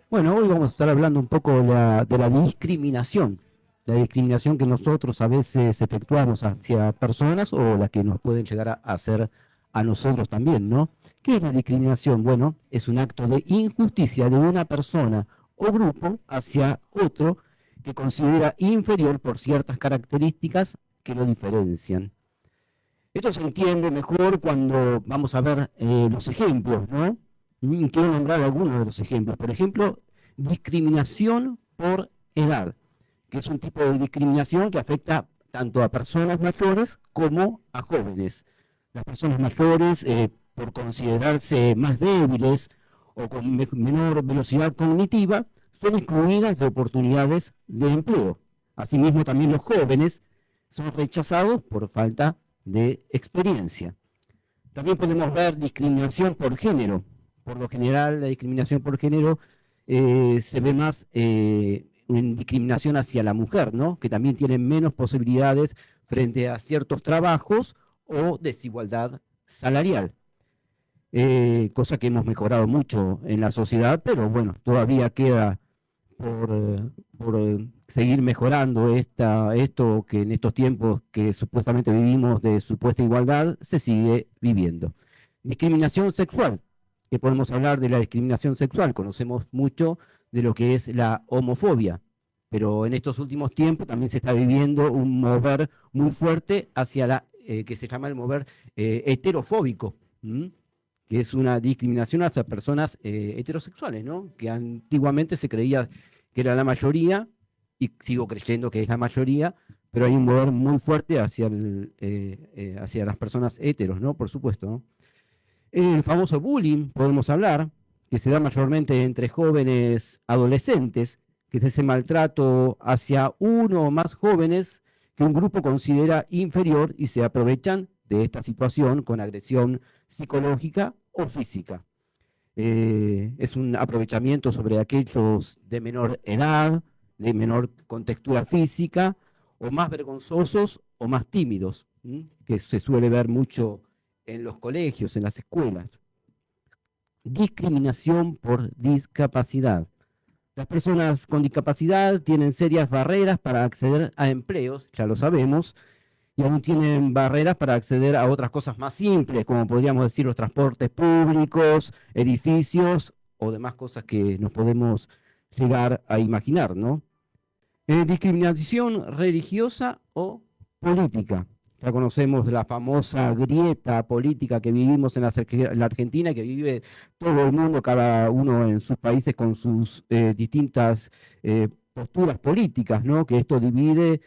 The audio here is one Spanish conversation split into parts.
Bueno, hoy vamos a estar hablando un poco de la discriminación que nosotros a veces efectuamos hacia personas o la que nos pueden llegar a hacer a nosotros también, ¿no? ¿Qué es la discriminación? Bueno, es un acto de injusticia de una persona o grupo hacia otro que considera inferior por ciertas características que lo diferencian. Esto se entiende mejor cuando vamos a ver los ejemplos, ¿no? Quiero nombrar algunos de los ejemplos. Por ejemplo, discriminación por edad, que es un tipo de discriminación que afecta tanto a personas mayores como a jóvenes. Las personas mayores, por considerarse más débiles o con menor velocidad cognitiva, son excluidas de oportunidades de empleo. Asimismo, también los jóvenes son rechazados por falta de experiencia. También podemos ver discriminación por género. Por lo general, la discriminación por género se ve más en discriminación hacia la mujer, ¿no? Que también tiene menos posibilidades frente a ciertos trabajos o desigualdad salarial. Cosa que hemos mejorado mucho en la sociedad, pero bueno, todavía queda por seguir mejorando esto que en estos tiempos que supuestamente vivimos de supuesta igualdad, se sigue viviendo. Discriminación sexual, que podemos hablar de la discriminación sexual, conocemos mucho de lo que es la homofobia, pero en estos últimos tiempos también se está viviendo un mover muy fuerte hacia que se llama el mover heterofóbico. ¿Mm? Que es una discriminación hacia personas heterosexuales, ¿no? Que antiguamente se creía que era la mayoría, y sigo creyendo que es la mayoría, pero hay un mover muy fuerte hacia las personas heteros, ¿no? Por supuesto, ¿no? El famoso bullying, podemos hablar, que se da mayormente entre jóvenes adolescentes, que es ese maltrato hacia uno o más jóvenes que un grupo considera inferior y se aprovechan de esta situación con agresión psicológica o física. Es un aprovechamiento sobre aquellos de menor edad, de menor contextura física, o más vergonzosos o más tímidos, que se suele ver mucho en los colegios, en las escuelas. Discriminación por discapacidad. Las personas con discapacidad tienen serias barreras para acceder a empleos, ya lo sabemos, y aún tienen barreras para acceder a otras cosas más simples, como podríamos decir los transportes públicos, edificios o demás cosas que nos podemos llegar a imaginar, ¿no? Discriminación religiosa o política. Ya conocemos la famosa grieta política que vivimos en la Argentina, que vive todo el mundo, cada uno en sus países con sus distintas posturas políticas, ¿no? Que esto divide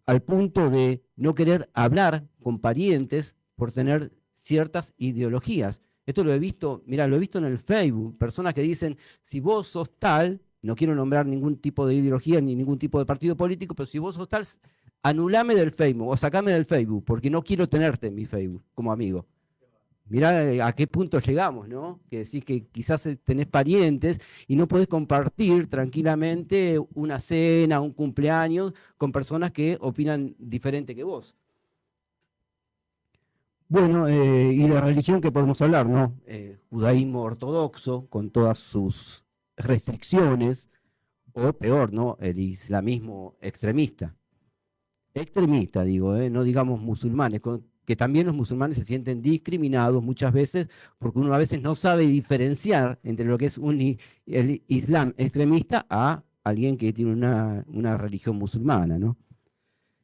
al punto de no querer hablar con parientes por tener ciertas ideologías. Esto lo he visto, mira, lo he visto en el Facebook, personas que dicen, si vos sos tal, no quiero nombrar ningún tipo de ideología ni ningún tipo de partido político, pero si vos sos tal, anulame del Facebook o sacame del Facebook, porque no quiero tenerte en mi Facebook como amigo. Mirá a qué punto llegamos, ¿no? Que decís que quizás tenés parientes y no podés compartir tranquilamente una cena, un cumpleaños con personas que opinan diferente que vos. Bueno, y de religión que podemos hablar, ¿no? Judaísmo ortodoxo, con todas sus restricciones, o peor, ¿no? El islamismo extremista. Extremista, digo, no digamos musulmanes, que también los musulmanes se sienten discriminados muchas veces porque uno a veces no sabe diferenciar entre lo que es el islam extremista a alguien que tiene una religión musulmana, ¿no?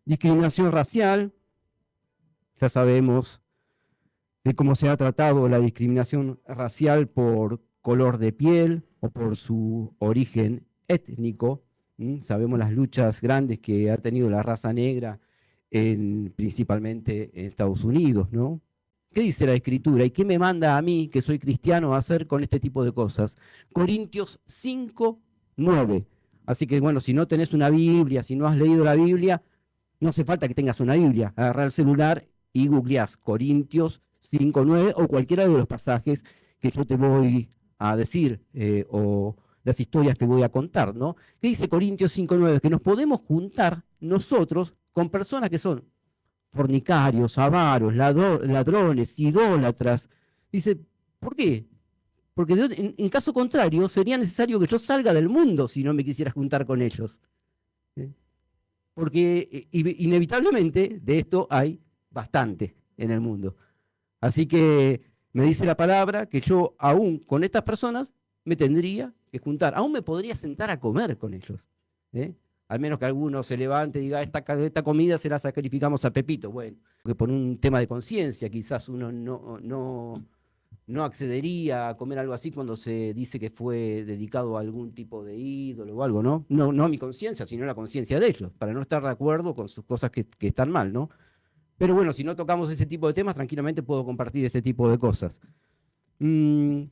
Discriminación racial, ya sabemos de cómo se ha tratado la discriminación racial por color de piel o por su origen étnico. Sabemos las luchas grandes que ha tenido la raza negra principalmente en Estados Unidos, ¿no? ¿Qué dice la Escritura? ¿Y qué me manda a mí, que soy cristiano, a hacer con este tipo de cosas? Corintios 5:9. Así que bueno, si no tenés una Biblia, si no has leído la Biblia, no hace falta que tengas una Biblia. Agarrar el celular y googleás Corintios 5:9 o cualquiera de los pasajes que yo te voy a decir o las historias que voy a contar, ¿no? ¿Qué dice Corintios 5:9? Que nos podemos juntar nosotros con personas que son fornicarios, avaros, ladrones, idólatras. Dice, ¿por qué? Porque en caso contrario sería necesario que yo salga del mundo si no me quisiera juntar con ellos. ¿Eh? Porque inevitablemente de esto hay bastante en el mundo. Así que me dice la palabra que yo aún con estas personas me tendría que juntar, aún me podría sentar a comer con ellos. ¿Eh? Al menos que alguno se levante y diga, esta comida se la sacrificamos a Pepito. Bueno, porque por un tema de conciencia quizás uno no accedería a comer algo así cuando se dice que fue dedicado a algún tipo de ídolo o algo, ¿no? No a mi conciencia, sino a la conciencia de ellos, para no estar de acuerdo con sus cosas que están mal, ¿no? Pero bueno, si no tocamos ese tipo de temas, tranquilamente puedo compartir este tipo de cosas. Mm,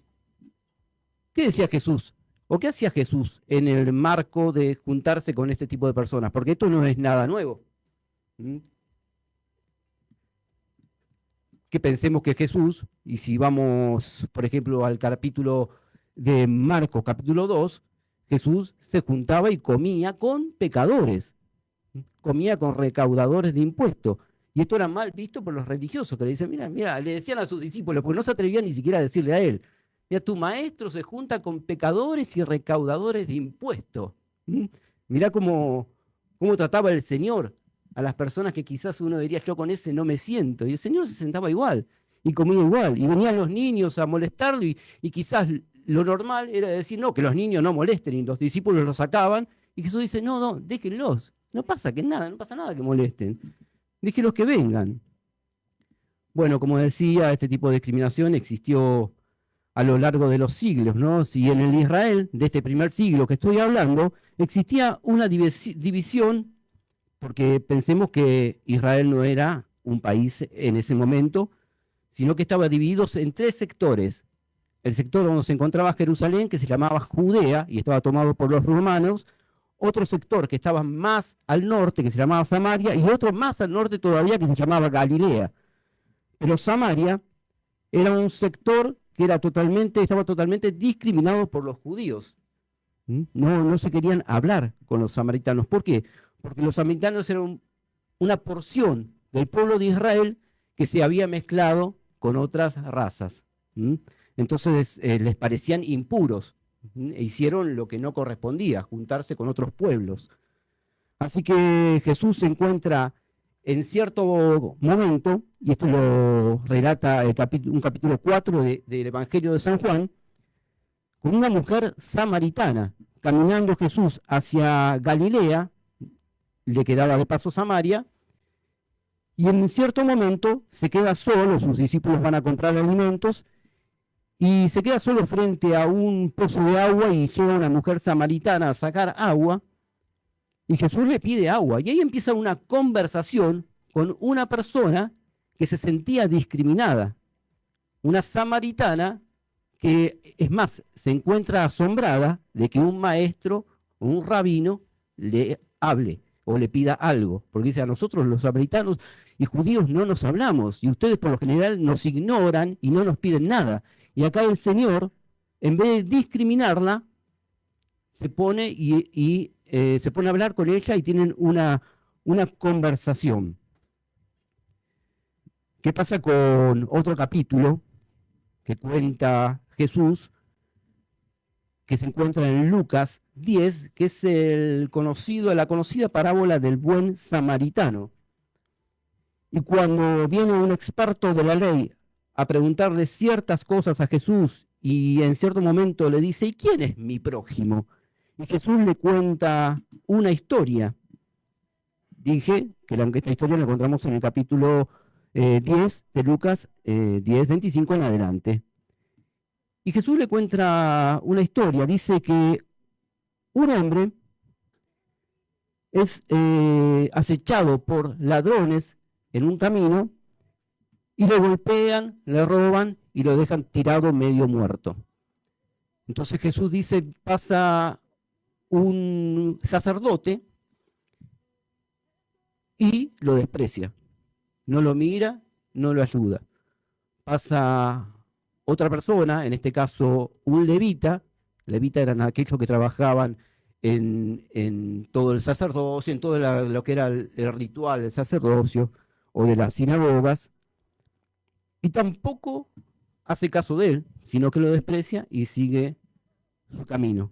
¿Qué decía Jesús? ¿O qué hacía Jesús en el marco de juntarse con este tipo de personas? Porque esto no es nada nuevo. ¿Mm? Que pensemos que Jesús, y si vamos, por ejemplo, al capítulo de Marcos, capítulo 2, Jesús se juntaba y comía con pecadores, comía con recaudadores de impuestos. Y esto era mal visto por los religiosos, que le dicen, mira, le decían a sus discípulos, porque no se atrevían ni siquiera a decirle a él, mira, tu maestro se junta con pecadores y recaudadores de impuestos. ¿Mm? Mirá cómo trataba el Señor a las personas que quizás uno diría, yo con ese no me siento. Y el Señor se sentaba igual y comía igual. Y venían los niños a molestarlo y quizás lo normal era decir, no, que los niños no molesten. Y los discípulos los sacaban. Y Jesús dice, no, déjenlos. No pasa no pasa nada que molesten. Déjenlos que vengan. Bueno, como decía, este tipo de discriminación existió a lo largo de los siglos, ¿no? Si en el Israel de este primer siglo que estoy hablando existía una división, porque pensemos que Israel no era un país en ese momento, sino que estaba dividido en tres sectores. El sector donde se encontraba Jerusalén, que se llamaba Judea y estaba tomado por los romanos, otro sector que estaba más al norte, que se llamaba Samaria, y otro más al norte todavía, que se llamaba Galilea. Pero Samaria era un sector que estaba totalmente discriminado por los judíos. No se querían hablar con los samaritanos. ¿Por qué? Porque los samaritanos eran una porción del pueblo de Israel que se había mezclado con otras razas. Entonces les parecían impuros e hicieron lo que no correspondía, juntarse con otros pueblos. Así que Jesús se encuentra en cierto momento, y esto lo relata un capítulo 4 del Evangelio de San Juan, con una mujer samaritana. Caminando Jesús hacia Galilea, le quedaba de paso Samaria, y en cierto momento se queda solo, sus discípulos van a comprar alimentos, y se queda solo frente a un pozo de agua y llega una mujer samaritana a sacar agua, y Jesús le pide agua. Y ahí empieza una conversación con una persona que se sentía discriminada, una samaritana que, es más, se encuentra asombrada de que un maestro o un rabino le hable o le pida algo, porque dice, a nosotros los samaritanos y judíos no nos hablamos, y ustedes por lo general nos ignoran y no nos piden nada. Y acá el Señor, en vez de discriminarla, se pone se pone a hablar con ella y tienen una conversación. ¿Qué pasa con otro capítulo que cuenta Jesús, que se encuentra en Lucas 10, que es la conocida parábola del buen samaritano? Y cuando viene un experto de la ley a preguntarle ciertas cosas a Jesús y en cierto momento le dice, ¿y quién es mi prójimo? Y Jesús le cuenta una historia. Dije que esta historia la encontramos en el capítulo 10 de Lucas 10, 25 en adelante. Y Jesús le cuenta una historia. Dice que un hombre es acechado por ladrones en un camino y lo golpean, le roban y lo dejan tirado medio muerto. Entonces Jesús dice, pasa un sacerdote y lo desprecia. No lo mira, no lo ayuda. Pasa otra persona, en este caso un levita. Levita eran aquellos que trabajaban en todo el sacerdocio, en todo lo que era el ritual del sacerdocio o de las sinagogas. Y tampoco hace caso de él, sino que lo desprecia y sigue su camino.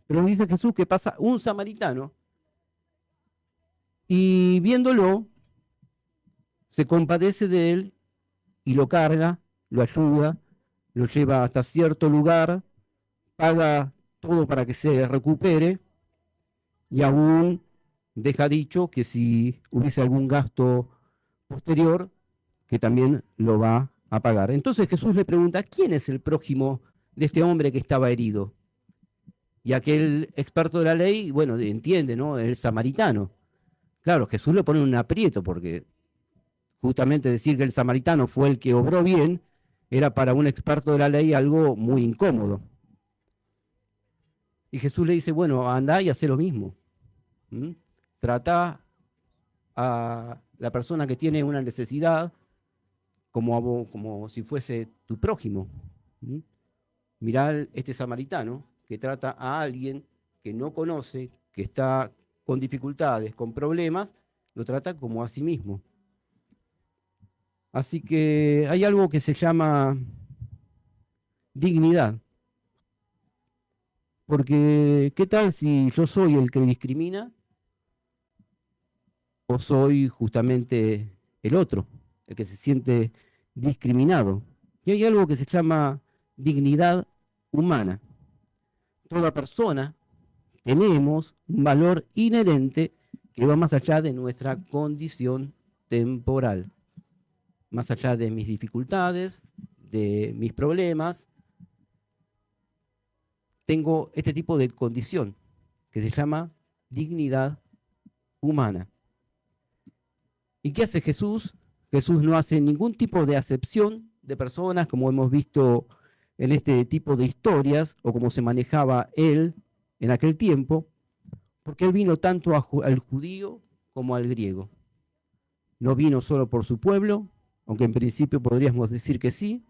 Pero dice Jesús que pasa un samaritano y viéndolo, se compadece de él y lo carga, lo ayuda, lo lleva hasta cierto lugar, paga todo para que se recupere y aún deja dicho que si hubiese algún gasto posterior, que también lo va a pagar. Entonces Jesús le pregunta, ¿quién es el prójimo de este hombre que estaba herido? Y aquel experto de la ley, bueno, entiende, ¿no? El samaritano. Claro, Jesús le pone un aprieto porque justamente decir que el samaritano fue el que obró bien era para un experto de la ley algo muy incómodo. Y Jesús le dice, bueno, anda y hace lo mismo. ¿Mm? Trata a la persona que tiene una necesidad como si fuese tu prójimo. ¿Mm? Mirá este samaritano que trata a alguien que no conoce, que está con dificultades, con problemas, lo trata como a sí mismo. Así que hay algo que se llama dignidad. Porque, ¿qué tal si yo soy el que discrimina o soy justamente el otro, el que se siente discriminado? Y hay algo que se llama dignidad humana. Toda persona tenemos un valor inherente que va más allá de nuestra condición temporal, más allá de mis dificultades, de mis problemas. Tengo este tipo de condición que se llama dignidad humana. ¿Y qué hace Jesús? Jesús no hace ningún tipo de acepción de personas, como hemos visto en este tipo de historias, o como se manejaba él en aquel tiempo, porque él vino tanto al judío como al griego. No vino solo por su pueblo, aunque en principio podríamos decir que sí,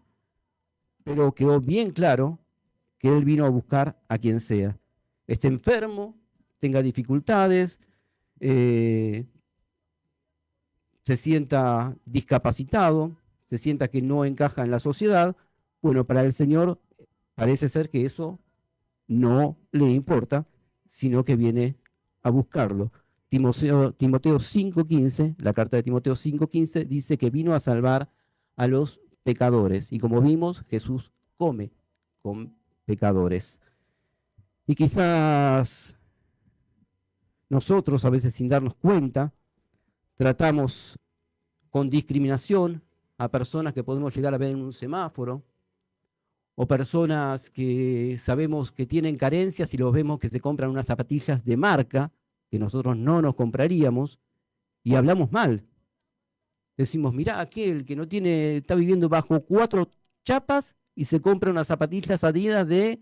pero quedó bien claro que él vino a buscar a quien sea. Esté enfermo, tenga dificultades, eh, se sienta discapacitado, se sienta que no encaja en la sociedad. Bueno, para el Señor parece ser que eso no le importa, sino que viene a buscarlo. Timoteo 5:15, la carta de Timoteo 5:15 dice que vino a salvar a los pecadores. Y como vimos, Jesús come con pecadores. Y quizás nosotros, a veces sin darnos cuenta, tratamos con discriminación a personas que podemos llegar a ver en un semáforo, o personas que sabemos que tienen carencias y los vemos que se compran unas zapatillas de marca que nosotros no nos compraríamos y hablamos mal. Decimos, mirá, aquel que no tiene, está viviendo bajo 4 chapas y se compra unas zapatillas Adidas de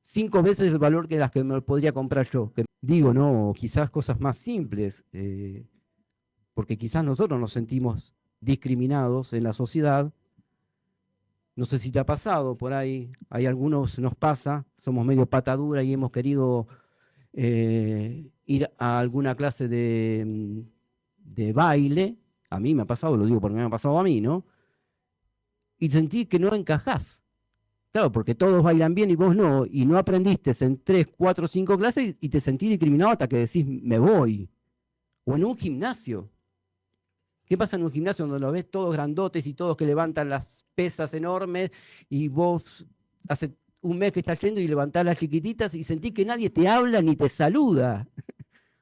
5 veces el valor que las que me podría comprar yo. Que digo, no, quizás cosas más simples, porque quizás nosotros nos sentimos discriminados en la sociedad. No sé si te ha pasado, por ahí hay algunos nos pasa, somos medio patadura y hemos querido ir a alguna clase de baile. A mí me ha pasado, lo digo porque me ha pasado a mí, ¿no? Y sentí que no encajás. Claro, porque todos bailan bien y vos no, y no aprendiste en 3, 4, 5 clases y te sentís discriminado hasta que decís, me voy. O en un gimnasio. ¿Qué pasa en un gimnasio donde lo ves todos grandotes y todos que levantan las pesas enormes y vos hace un mes que estás yendo y levantás las chiquititas y sentís que nadie te habla ni te saluda?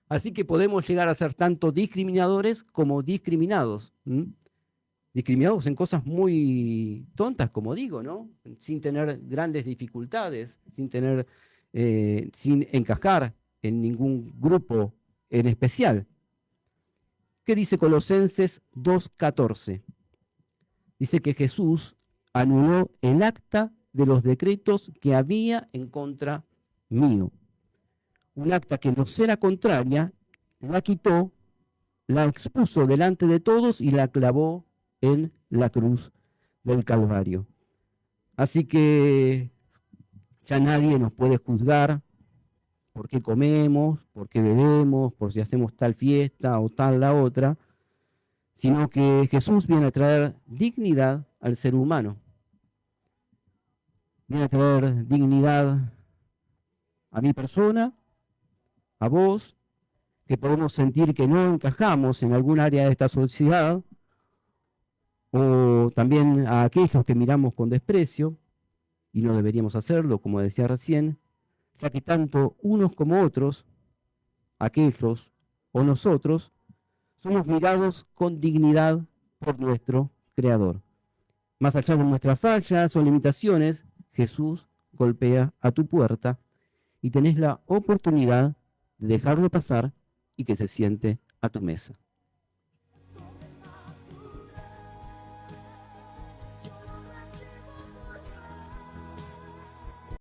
Así que podemos llegar a ser tanto discriminadores como discriminados. Discriminados en cosas muy tontas, como digo, ¿no? Sin tener grandes dificultades, sin encajar en ningún grupo en especial. ¿Qué dice Colosenses 2:14? Dice que Jesús anuló el acta de los decretos que había en contra mío. Un acta que nos era contraria, la quitó, la expuso delante de todos y la clavó en la cruz del Calvario. Así que ya nadie nos puede juzgar por qué comemos, por qué bebemos, por si hacemos tal fiesta o tal la otra, sino que Jesús viene a traer dignidad al ser humano. viene a traer dignidad a mi persona, a vos, que podemos sentir que no encajamos en algún área de esta sociedad, o también a aquellos que miramos con desprecio, y no deberíamos hacerlo, como decía recién, ya que tanto unos como otros, aquellos o nosotros, somos mirados con dignidad por nuestro Creador. Más allá de nuestras fallas o limitaciones, Jesús golpea a tu puerta y tenés la oportunidad de dejarlo pasar y que se siente a tu mesa.